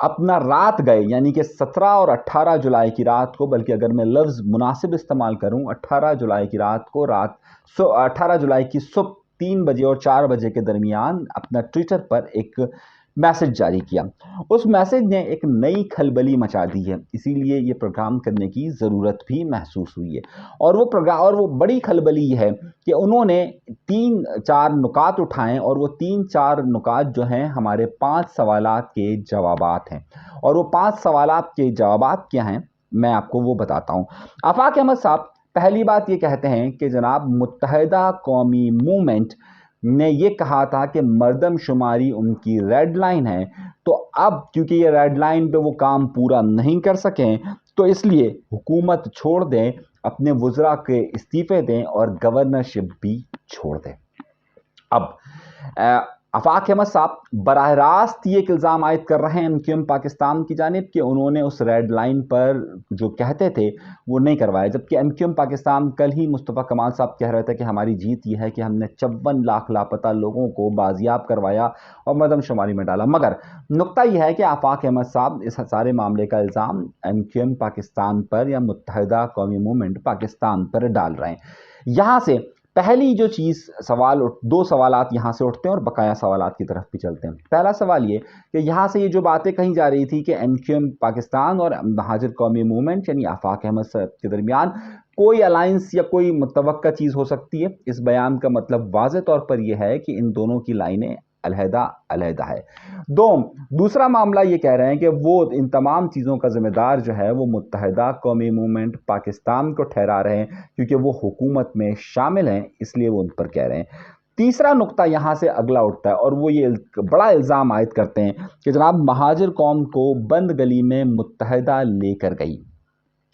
اپنا رات گئے، یعنی کہ 17 اور 18 جولائی کی رات کو، بلکہ اگر میں لفظ مناسب استعمال کروں 18 جولائی کی رات کو 18 جولائی کی صبح 3 بجے اور 4 بجے کے درمیان اپنا ٹویٹر پر ایک میسج جاری کیا۔ اس میسج نے ایک نئی کھلبلی مچا دی ہے، اسی لیے یہ پروگرام کرنے کی ضرورت بھی محسوس ہوئی ہے۔ اور وہ بڑی کھلبلی ہے کہ انہوں نے 3-4 نکات اٹھائیں، اور وہ 3-4 نکات جو ہیں ہمارے 5 سوالات کے جوابات ہیں۔ اور وہ 5 سوالات کے جوابات کیا ہیں میں آپ کو وہ بتاتا ہوں۔ آفاق احمد صاحب پہلی بات یہ کہتے ہیں کہ جناب متحدہ قومی موومنٹ نے یہ کہا تھا کہ مردم شماری ان کی ریڈ لائن ہے، تو اب کیونکہ یہ ریڈ لائن پہ وہ کام پورا نہیں کر سکیں تو اس لیے حکومت چھوڑ دیں، اپنے وزراء کے استعفے دیں اور گورنرشپ بھی چھوڑ دیں۔ اب آفاق احمد صاحب براہ راست یہ ایک الزام عائد کر رہے ہیں MQM پاکستان کی جانب کہ انہوں نے اس ریڈ لائن پر جو کہتے تھے وہ نہیں کروایا، جبکہ MQM پاکستان کل ہی مصطفیٰ کمال صاحب کہہ رہے تھے کہ ہماری جیت یہ ہے کہ ہم نے 54 لاکھ لاپتہ لوگوں کو بازیاب کروایا اور مردم شماری میں ڈالا۔ مگر نقطہ یہ ہے کہ آفاق احمد صاحب اس سارے معاملے کا الزام MQM پاکستان پر یا متحدہ قومی موومنٹ پاکستان پر ڈال رہے ہیں۔ یہاں سے پہلی جو چیز دو سوالات یہاں سے اٹھتے ہیں اور بقایا سوالات کی طرف بھی چلتے ہیں۔ پہلا سوال یہ کہ یہاں سے یہ جو باتیں کہیں جا رہی تھی کہ MQM پاکستان اور مہاجر قومی موومنٹ یعنی آفاق احمد صاحب کے درمیان کوئی الائنس یا کوئی متوقع چیز ہو سکتی ہے، اس بیان کا مطلب واضح طور پر یہ ہے کہ ان دونوں کی لائنیں علیحدہ علیحدہ ہے۔ دوسرا معاملہ یہ کہہ رہے ہیں کہ وہ ان تمام چیزوں کا ذمہ دار جو ہے وہ متحدہ قومی موومنٹ پاکستان کو ٹھہرا رہے ہیں کیونکہ وہ حکومت میں شامل ہیں، اس لیے وہ ان پر کہہ رہے ہیں۔ تیسرا نقطہ یہاں سے اگلا اٹھتا ہے اور وہ یہ بڑا الزام عائد کرتے ہیں کہ جناب مہاجر قوم کو بند گلی میں متحدہ لے کر گئی۔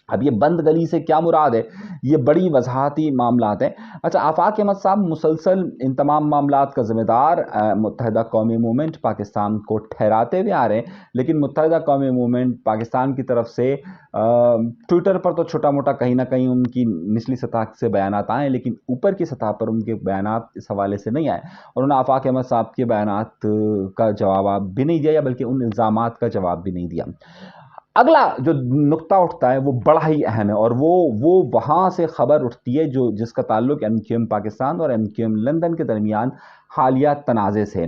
اب یہ بند گلی سے کیا مراد ہے، یہ بڑی وضاحتی معاملات ہیں۔ اچھا، آفاق احمد صاحب مسلسل ان تمام معاملات کا ذمہ دار متحدہ قومی موومنٹ پاکستان کو ٹھہراتے ہوئے آ رہے ہیں، لیکن متحدہ قومی موومنٹ پاکستان کی طرف سے ٹویٹر پر تو چھوٹا موٹا کہیں نہ کہیں ان کی نچلی سطح سے بیانات آئے، لیکن اوپر کی سطح پر ان کے بیانات اس حوالے سے نہیں آئے، اور انہوں نے آفاق احمد صاحب کے بیانات کا جواب بھی نہیں دیا، یا بلکہ ان الزامات کا جواب بھی نہیں دیا۔ اگلا جو نقطہ اٹھتا ہے وہ بڑا ہی اہم ہے، اور وہ وہاں سے خبر اٹھتی ہے جس کا تعلق MQM پاکستان اور MQM لندن کے درمیان حالیہ تنازع سے،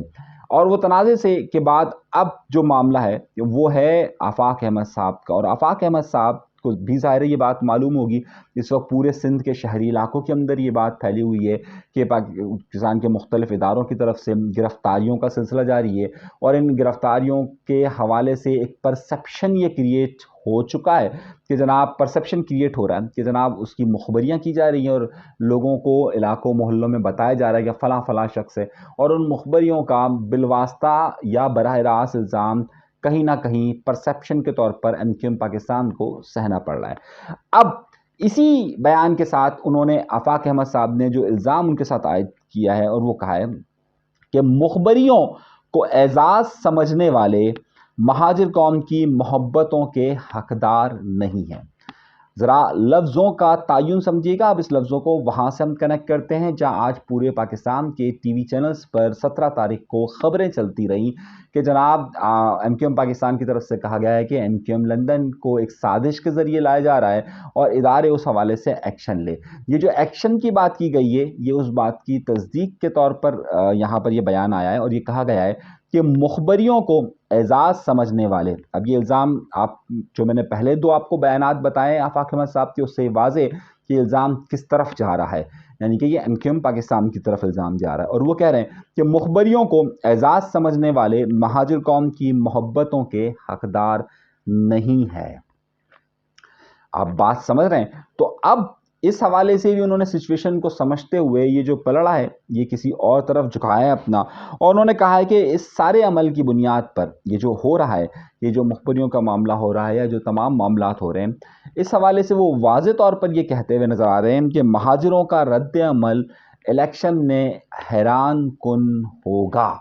اور وہ تنازع سے کے بعد اب جو معاملہ ہے وہ ہے آفاق احمد صاحب کا۔ اور آفاق احمد صاحب کو بھی ظاہر ہے یہ بات معلوم ہوگی، اس وقت پورے سندھ کے شہری علاقوں کے اندر یہ بات پھیلی ہوئی ہے کہ پاکستان کے مختلف اداروں کی طرف سے گرفتاریوں کا سلسلہ جاری ہے، اور ان گرفتاریوں کے حوالے سے ایک پرسپشن یہ کریٹ ہو چکا ہے کہ جناب پرسپشن کریٹ ہو رہا ہے کہ جناب اس کی مخبریاں کی جا رہی ہیں اور لوگوں کو علاقوں محلوں میں بتایا جا رہا ہے کہ فلاں فلاں شخص ہے، اور ان مخبریوں کا بالواسطہ یا براہ راست الزام کہیں نہ کہیں پرسپشن کے طور پر MQM پاکستان کو سہنا پڑ رہا ہے۔ اب اسی بیان کے ساتھ انہوں نے آفاق احمد صاحب نے جو الزام ان کے ساتھ عائد کیا ہے اور وہ کہا ہے کہ مخبریوں کو اعزاز سمجھنے والے مہاجر قوم کی محبتوں کے حقدار نہیں ہیں۔ ذرا لفظوں کا تعین سمجھیے گا، اب اس لفظوں کو وہاں سے ہم کنیکٹ کرتے ہیں جہاں آج پورے پاکستان کے ٹی وی چینلز پر 17 تاریخ کو خبریں چلتی رہیں کہ جناب MQM پاکستان کی طرف سے کہا گیا ہے کہ MQM لندن کو ایک سازش کے ذریعے لایا جا رہا ہے اور ادارے اس حوالے سے ایکشن لے۔ یہ جو ایکشن کی بات کی گئی ہے یہ اس بات کی تصدیق کے طور پر یہاں پر یہ بیان آیا ہے، اور یہ کہا گیا ہے کہ مخبریوں کو اعزاز سمجھنے والے، اب یہ الزام آپ جو میں نے پہلے دو آپ کو بیانات بتائے آفاق احمد صاحب کے، اس سے واضح کہ الزام کس طرف جا رہا ہے، یعنی کہ یہ MQM پاکستان کی طرف الزام جا رہا ہے، اور وہ کہہ رہے ہیں کہ مخبریوں کو اعزاز سمجھنے والے مہاجر قوم کی محبتوں کے حقدار نہیں ہے۔ آپ بات سمجھ رہے ہیں؟ تو اب اس حوالے سے بھی انہوں نے سچویشن کو سمجھتے ہوئے یہ جو پلڑا ہے یہ کسی اور طرف جھکایا ہے اپنا، اور انہوں نے کہا ہے کہ اس سارے عمل کی بنیاد پر یہ جو ہو رہا ہے، یہ جو مخبریوں کا معاملہ ہو رہا ہے یا جو تمام معاملات ہو رہے ہیں، اس حوالے سے وہ واضح طور پر یہ کہتے ہوئے نظر آ رہے ہیں کہ مہاجروں کا رد عمل الیکشن میں حیران کن ہوگا۔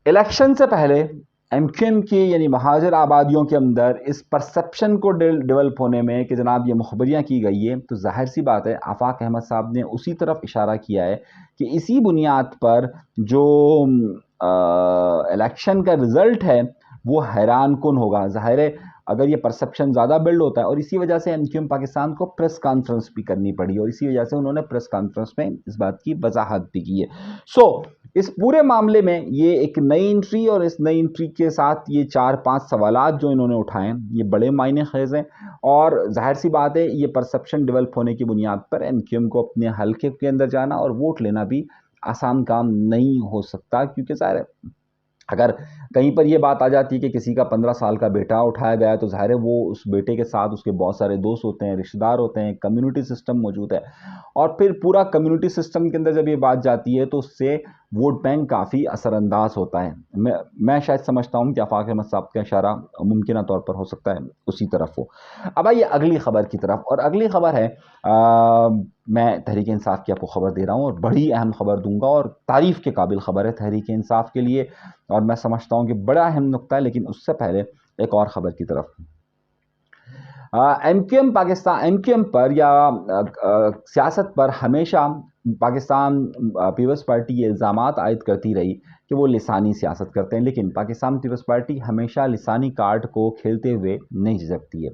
الیکشن سے پہلے MQM کی یعنی مہاجر آبادیوں کے اندر اس پرسپشن کو ڈیولپ ہونے میں کہ جناب یہ مخبریاں کی گئی ہے، تو ظاہر سی بات ہے آفاق احمد صاحب نے اسی طرف اشارہ کیا ہے کہ اسی بنیاد پر جو الیکشن کا رزلٹ ہے وہ حیران کن ہوگا. ظاہر ہے اگر یہ پرسپشن زیادہ بلڈ ہوتا ہے، اور اسی وجہ سے MQM پاکستان کو پریس کانفرنس بھی کرنی پڑی، اور اسی وجہ سے انہوں نے پریس کانفرنس میں اس بات کی وضاحت بھی کی ہے. سو اس پورے معاملے میں یہ ایک نئی انٹری، اور اس نئی انٹری کے ساتھ یہ 4-5 سوالات جو انہوں نے اٹھائے ہیں یہ بڑے معنی خیز ہیں، اور ظاہر سی بات ہے یہ پرسپشن ڈیولپ ہونے کی بنیاد پر MQM کو اپنے حلقے کے اندر جانا اور ووٹ لینا بھی آسان کام نہیں ہو سکتا، کیونکہ ظاہر ہے اگر کہیں پر یہ بات آ جاتی ہے کہ کسی کا 15 سال کا بیٹا اٹھایا گیا ہے تو ظاہر ہے وہ اس بیٹے کے ساتھ اس کے بہت سارے دوست ہوتے ہیں، رشتہ دار ہوتے ہیں، کمیونٹی سسٹم موجود ہے، اور پھر پورا کمیونٹی سسٹم کے اندر جب یہ بات جاتی ہے تو اس سے ووٹ بینک کافی اثر انداز ہوتا ہے. میں شاید سمجھتا ہوں کہ آفاق احمد صاحب کا اشارہ ممکنہ طور پر ہو سکتا ہے اسی طرف ہو. اب آئیے اگلی خبر کی طرف، اور اگلی خبر ہے میں تحریک انصاف کی آپ کو خبر دے رہا ہوں، اور بڑی اہم خبر دوں گا، اور تعریف کے قابل خبر ہے تحریک انصاف کے لیے، اور میں سمجھتا ہوں کہ بڑا اہم نقطہ ہے. لیکن اس سے پہلے ایک اور خبر کی طرف. MQM پاکستان MQM پر یا سیاست پر ہمیشہ پاکستان پیپلز پارٹی یہ الزامات عائد کرتی رہی کہ وہ لسانی سیاست کرتے ہیں، لیکن پاکستان پیپلز پارٹی ہمیشہ لسانی کارڈ کو کھیلتے ہوئے نہیں جھجکتی ہے.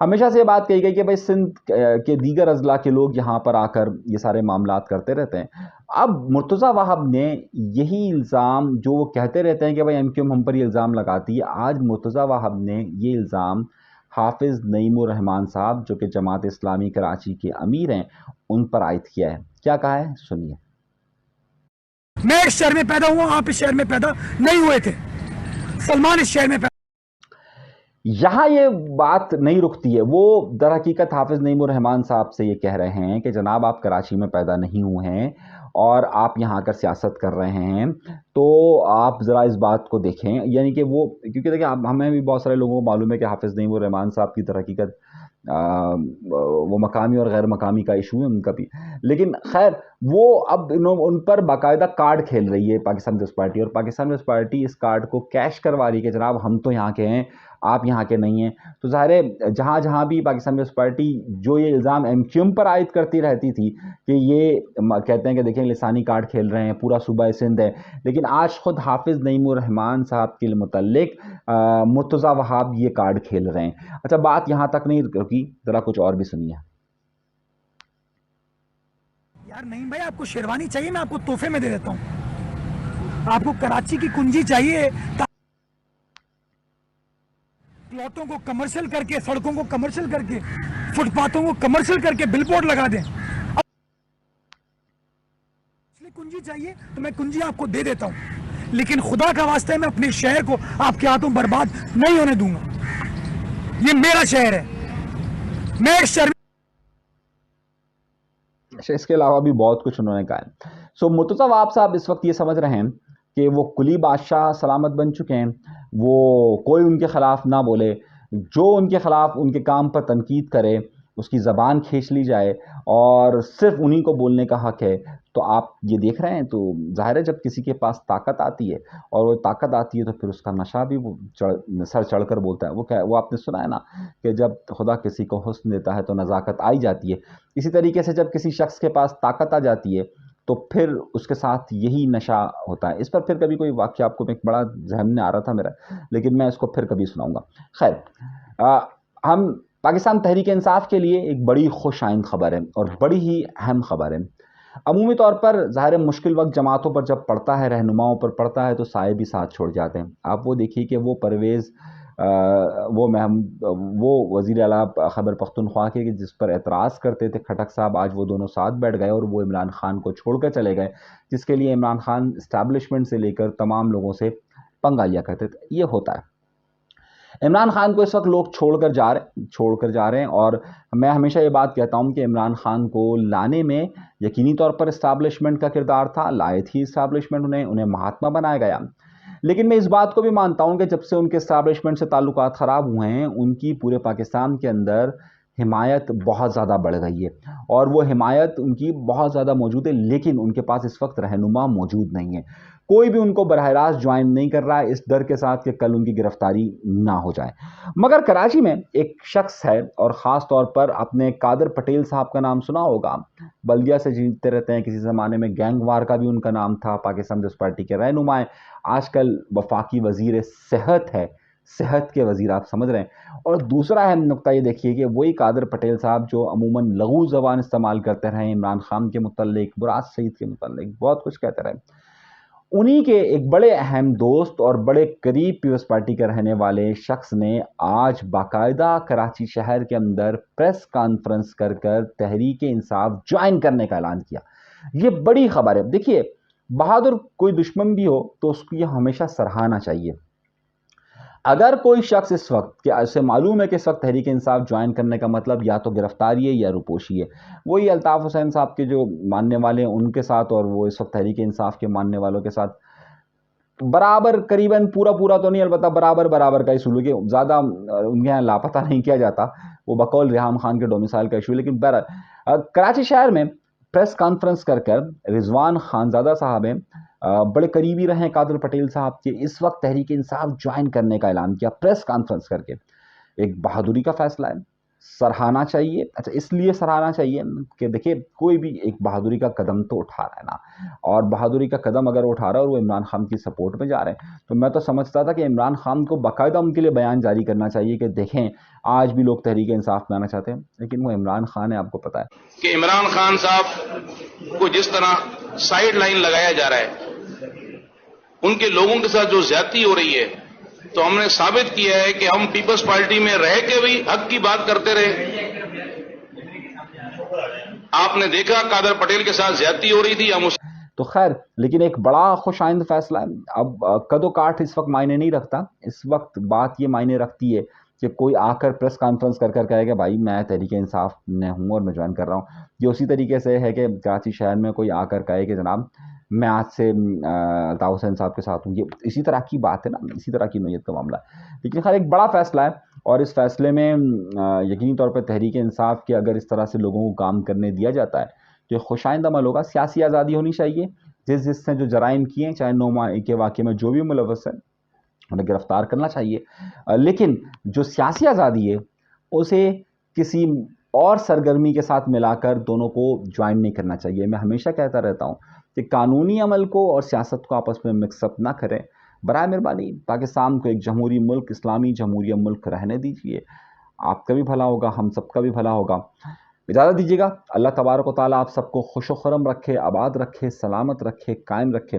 ہمیشہ سے یہ بات کہی گئی کہ بھائی سندھ کے دیگر اضلاع کے لوگ یہاں پر آ کر یہ سارے معاملات کرتے رہتے ہیں. اب مرتضیٰ وہاب نے یہی الزام جو وہ کہتے رہتے ہیں کہ بھائی MQM ہم پر یہ الزام لگاتی ہے، آج مرتضیٰ وہاب نے یہ الزام حافظ نعیم الرحمان صاحب جو کہ جماعت اسلامی کراچی کے امیر ہیں ان پر عائد کیا ہے. کیا کہا ہے سنیے. میں اس شہر میں پیدا ہوا، آپ اس شہر میں پیدا نہیں ہوئے تھے. سلمان اس شہر میں پیدا. یہاں یہ بات نہیں رکتی ہے. وہ در حقیقت حافظ نعیم الرحمان صاحب سے یہ کہہ رہے ہیں کہ جناب آپ کراچی میں پیدا نہیں ہوئے ہیں اور آپ یہاں آ کر سیاست کر رہے ہیں، تو آپ ذرا اس بات کو دیکھیں. یعنی کہ وہ، کیونکہ دیکھیں ہمیں بھی بہت سارے لوگوں کو معلوم ہے کہ حافظ نعیم الرحمان صاحب کی در حقیقت وہ مقامی اور غیر مقامی کا ایشو ہے ان کا بھی، لیکن خیر وہ اب ان پر باقاعدہ کارڈ کھیل رہی ہے پاکستان پیپلز پارٹی، اور پاکستان پیپلز پارٹی اس کارڈ کو کیش کروا رہی ہے کہ جناب ہم تو یہاں کے ہیں، آپ یہاں کے نہیں ہیں. تو ظاہر ہے جہاں جہاں بھی پاکستان پیپلز پارٹی جو یہ الزام MQM پر عائد کرتی رہتی تھی کہ یہ کہتے ہیں کہ دیکھیں لسانی کارڈ کھیل رہے ہیں، پورا صوبہ سندھ ہے، لیکن آج خود حافظ نعیم الرحمان صاحب کے متعلق مرتضیٰ وہاب یہ کارڈ کھیل رہے ہیں. اچھا بات یہاں تک نہیں رکی، ذرا کچھ اور بھی سنیے. یار نہیں بھائی، آپ کو شیروانی چاہیے میں آپ کو تحفے میں دے دیتا ہوں. آپ کو کراچی کی کنجی چاہیے، پلاٹوں کو کمرشل کر کے، سڑکوں کو کمرشل کر کے، فٹ پاتھوں کو کمرشل کر کے بل بورڈ لگا دیں. کنجی چاہیے تو میں کنجی آپ کو دے دیتا ہوں، لیکن خدا کا واسطہ ہے میں اپنے شہر کو آپ کے ہاتھوں برباد نہیں ہونے دوں گا. یہ میرا شہر ہے، میں اس شہر. اس کے علاوہ بھی بہت کچھ انہوں نے کہا ہے. سو مرتضیٰ وہاب صاحب اس وقت یہ سمجھ رہے ہیں کہ وہ کلی بادشاہ سلامت بن چکے ہیں، وہ کوئی ان کے خلاف نہ بولے، جو ان کے خلاف ان کے کام پر تنقید کرے اس کی زبان کھینچ لی جائے، اور صرف انہی کو بولنے کا حق ہے. تو آپ یہ دیکھ رہے ہیں، تو ظاہر ہے جب کسی کے پاس طاقت آتی ہے اور وہ طاقت آتی ہے تو پھر اس کا نشہ بھی سر چڑھ کر بولتا ہے. وہ آپ نے سنا ہے نا کہ جب خدا کسی کو حسن دیتا ہے تو نزاکت آئی جاتی ہے. اسی طریقے سے جب کسی شخص کے پاس طاقت آ جاتی ہے تو پھر اس کے ساتھ یہی نشہ ہوتا ہے. اس پر پھر کبھی کوئی واقعہ آپ کو ایک بڑا ذہن میں آ رہا تھا میرا، لیکن میں اس کو پھر کبھی سناؤں گا. خیر، ہم پاکستان تحریک انصاف کے لیے ایک بڑی خوش آئند خبر ہے اور بڑی ہی اہم خبر ہے. عمومی طور پر ظاہر مشکل وقت جماعتوں پر جب پڑتا ہے، رہنماؤں پر پڑتا ہے، تو سائے بھی ساتھ چھوڑ جاتے ہیں. آپ وہ دیکھیے کہ وہ پرویز وہ وزیر اعلیٰ خیبر پختونخوا کے جس پر اعتراض کرتے تھے کھٹک صاحب، آج وہ دونوں ساتھ بیٹھ گئے اور وہ عمران خان کو چھوڑ کر چلے گئے، جس کے لیے عمران خان اسٹیبلشمنٹ سے لے کر تمام لوگوں سے پنگا لیا کرتے تھے. یہ ہوتا ہے. عمران خان کو اس وقت لوگ چھوڑ کر جا رہے ہیں، اور میں ہمیشہ یہ بات کہتا ہوں کہ عمران خان کو لانے میں یقینی طور پر اسٹیبلشمنٹ کا کردار تھا، لائے تھی اسٹیبلشمنٹ انہیں مہاتما بنایا گیا. لیکن میں اس بات کو بھی مانتا ہوں کہ جب سے ان کے اسٹیبلشمنٹ سے تعلقات خراب ہوئے ہیں، ان کی پورے پاکستان کے اندر حمایت بہت زیادہ بڑھ گئی ہے، اور وہ حمایت ان کی بہت زیادہ موجود ہے، لیکن ان کے پاس اس وقت رہنما موجود نہیں ہے. کوئی بھی ان کو براہ راست جوائن نہیں کر رہا ہے، اس ڈر کے ساتھ کہ کل ان کی گرفتاری نہ ہو جائے۔ مگر کراچی میں ایک شخص ہے، اور خاص طور پر اپنے قادر پٹیل صاحب کا نام سنا ہوگا، بلدیہ سے جیتتے رہتے ہیں، کسی زمانے میں گینگ وار کا بھی ان کا نام تھا، پاکستان پیپلز پارٹی کے رہنما ہیں، آج کل وفاقی وزیر صحت ہے، صحت کے وزیر آپ سمجھ رہے ہیں۔ اور دوسرا اہم نقطہ یہ دیکھیے کہ وہی قادر پٹیل صاحب جو عموماً لغو زبان استعمال کرتے رہے، عمران خان کے متعلق، براز سعید کے متعلق بہت کچھ کہتے رہے، انہی کے ایک بڑے اہم دوست اور بڑے قریب پیپلز پارٹی کے رہنے والے شخص نے آج باقاعدہ کراچی شہر کے اندر پریس کانفرنس کر تحریک انصاف جوائن کرنے کا اعلان کیا۔ یہ بڑی خبر ہے۔ دیکھیے، بہادر کوئی دشمن بھی ہو تو اس کو یہ ہمیشہ سراہنا چاہیے۔ اگر کوئی شخص اس وقت کہ اسے معلوم ہے کہ اس وقت تحریک انصاف جوائن کرنے کا مطلب یا تو گرفتاری ہے یا روپوشی ہے، وہی الطاف حسین صاحب کے جو ماننے والے ہیں ان کے ساتھ، اور وہ اس وقت تحریک انصاف کے ماننے والوں کے ساتھ برابر، قریباً پورا تو نہیں، البتہ برابر کا ہی سلوک ہے، زیادہ ان کے یہاں لاپتہ نہیں کیا جاتا، وہ بقول ریحام خان کے ڈومیسائل کا ایشو ہے۔ لیکن بہرحال کراچی شہر میں پریس کانفرنس کر رضوان خانزادہ صاحب ہیں، بڑے قریبی رہے قادر پٹیل صاحب کے، اس وقت تحریک انصاف جوائن کرنے کا اعلان کیا پریس کانفرنس کر کے۔ ایک بہادری کا فیصلہ ہے، سراہنا چاہیے۔ اچھا، اس لیے سراہنا چاہیے کہ دیکھیں کوئی بھی ایک بہادری کا قدم تو اٹھا رہا ہے نا، اور بہادری کا قدم اگر اٹھا رہا ہے اور وہ عمران خان کی سپورٹ میں جا رہے ہیں، تو میں تو سمجھتا تھا کہ عمران خان کو باقاعدہ ان کے لیے بیان جاری کرنا چاہیے کہ دیکھیں آج بھی لوگ تحریک انصاف میں آنا چاہتے ہیں، لیکن وہ عمران خان ہے، آپ کو پتہ ہے کہ عمران خان صاحب کو جس طرح سائیڈ لائن لگایا جا رہا ہے، ان کے لوگوں کے ساتھ جو زیادتی ہو رہی ہے، تو ہم نے ثابت کیا ہے کہ ہم پیپلز پارٹی میں رہ کے بھی حق کی بات کرتے رہے۔ آپ نے دیکھا قادر پٹیل کے ساتھ زیادتی ہو رہی تھی، ہم اس تو خیر، لیکن ایک بڑا خوش آئند فیصلہ ہے۔ اب قد و کاٹ اس وقت معنی نہیں رکھتا، اس وقت بات یہ معنی رکھتی ہے کہ کوئی آ کر پریس کانفرنس کر کہے کہ بھائی میں تحریک انصاف میں ہوں اور میں جوائن کر رہا ہوں۔ یہ اسی طریقے سے ہے کہ کراچی شہر میں کوئی آ کر کہے کہ جناب میں آج سے الطاف حسین صاحب کے ساتھ ہوں۔ یہ اسی طرح کی بات ہے نا، اسی طرح کی نوعیت کا معاملہ ہے۔ لیکن خیر ایک بڑا فیصلہ ہے، اور اس فیصلے میں یقینی طور پر تحریک انصاف کے اگر اس طرح سے لوگوں کو کام کرنے دیا جاتا ہے تو یہ خوش آئند عمل ہوگا۔ سیاسی آزادی ہونی چاہیے، جس نے جو جرائم کیے ہیں، چاہے 9 ماہ کے واقعے میں جو بھی ملوث ہے انہیں گرفتار کرنا چاہیے، لیکن جو سیاسی آزادی ہے اسے کسی اور سرگرمی کے ساتھ ملا کر دونوں کو جوائن نہیں کرنا چاہیے۔ میں ہمیشہ کہتا رہتا ہوں کہ قانونی عمل کو اور سیاست کو آپس میں مکس اپ نہ کریں۔ برائے مہربانی پاکستان کو ایک جمہوری ملک، اسلامی جمہوریہ ملک رہنے دیجیے، آپ کا بھی بھلا ہوگا، ہم سب کا بھی بھلا ہوگا۔ اجازت دیجیے گا، اللہ تبارک و تعالیٰ آپ سب کو خوش و خرم رکھے، آباد رکھے، سلامت رکھے، قائم رکھے۔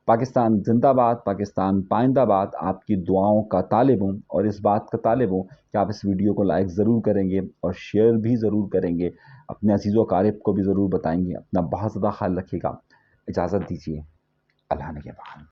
پاکستان زندہ باد، پاکستان پائندہ باد۔ آپ کی دعاؤں کا طالب ہوں، اور اس بات کا طالب ہوں کہ آپ اس ویڈیو کو لائک ضرور کریں گے اور شیئر بھی ضرور کریں گے، اپنے عزیز و اقارب کو بھی ضرور بتائیں گے۔ اپنا بہت زیادہ خیال رکھیے گا۔ اجازت دیجیے، اللہ نے کے بعد۔